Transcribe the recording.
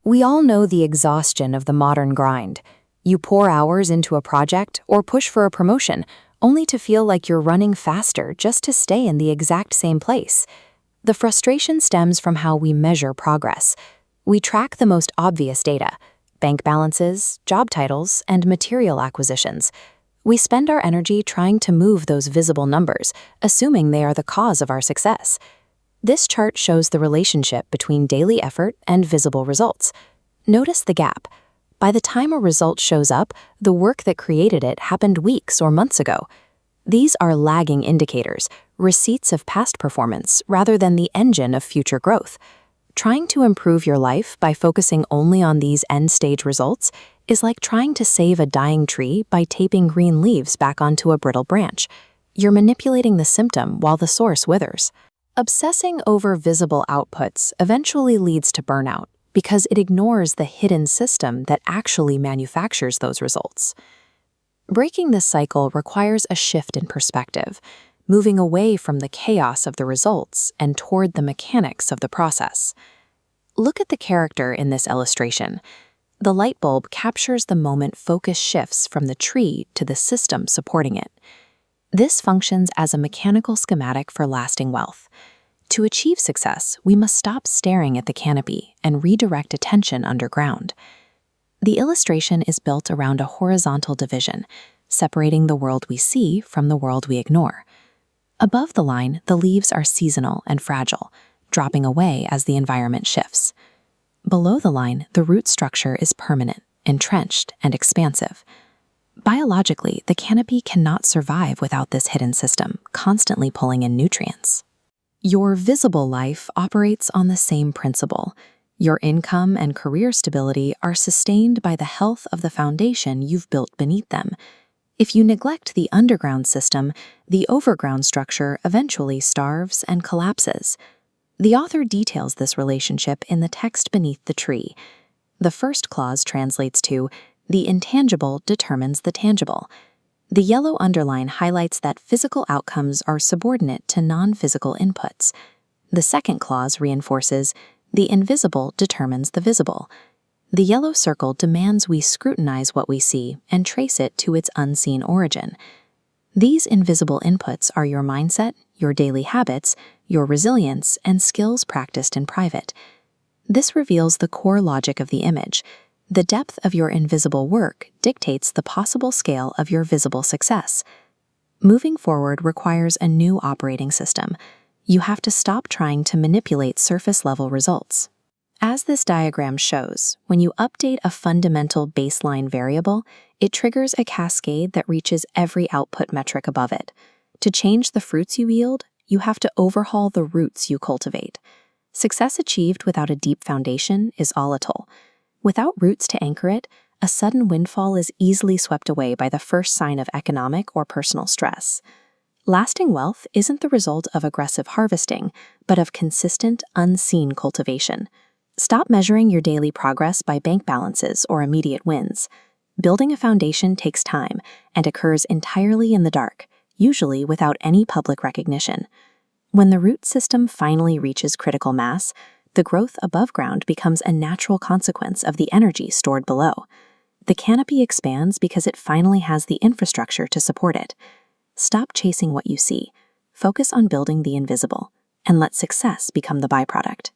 We all know the exhaustion of the modern grind. You pour hours into a project or push for a promotion, only to feel like you're running faster just to stay in the exact same place. The frustration stems from how we measure progress. We track the most obvious data: bank balances, job titles, and material acquisitions. We spend our energy trying to move those visible numbers, assuming they are the cause of our success. This chart shows the relationship between daily effort and visible results. Notice the gap. By the time a result shows up, the work that created it happened weeks or months ago. These are lagging indicators, receipts of past performance rather than the engine of future growth. Trying to improve your life by focusing only on these end-stage results is like trying to save a dying tree by taping green leaves back onto a brittle branch. You're manipulating the symptom while the source withers. Obsessing over visible outputs eventually leads to burnout because it ignores the hidden system that actually manufactures those results. Breaking this cycle requires a shift in perspective, moving away from the chaos of the results and toward the mechanics of the process. Look at the character in this illustration. The light bulb captures the moment focus shifts from the tree to the system supporting it. This functions as a mechanical schematic for lasting wealth. To achieve success, we must stop staring at the canopy and redirect attention underground. The illustration is built around a horizontal division, separating the world we see from the world we ignore. Above the line, the leaves are seasonal and fragile, dropping away as the environment shifts. Below the line, the root structure is permanent, entrenched, and expansive. Biologically, the canopy cannot survive without this hidden system, constantly pulling in nutrients. Your visible life operates on the same principle. Your income and career stability are sustained by the health of the foundation you've built beneath them. If you neglect the underground system, the overground structure eventually starves and collapses. The author details this relationship in the text beneath the tree. The first clause translates to, "The intangible determines the tangible." The yellow underline highlights that physical outcomes are subordinate to non-physical inputs. The second clause reinforces, "The invisible determines the visible." The yellow circle demands we scrutinize what we see and trace it to its unseen origin. These invisible inputs are your mindset, your daily habits, your resilience, and skills practiced in private. This reveals the core logic of the image. The depth of your invisible work dictates the possible scale of your visible success. Moving forward requires a new operating system. You have to stop trying to manipulate surface-level results. As this diagram shows, when you update a fundamental baseline variable, it triggers a cascade that reaches every output metric above it. To change the fruits you yield, you have to overhaul the roots you cultivate. Success achieved without a deep foundation is volatile. Without roots to anchor it, a sudden windfall is easily swept away by the first sign of economic or personal stress. Lasting wealth isn't the result of aggressive harvesting, but of consistent, unseen cultivation. Stop measuring your daily progress by bank balances or immediate wins. Building a foundation takes time and occurs entirely in the dark, usually without any public recognition. When the root system finally reaches critical mass, the growth above ground becomes a natural consequence of the energy stored below. The canopy expands because it finally has the infrastructure to support it. Stop chasing what you see, focus on building the invisible, and let success become the byproduct.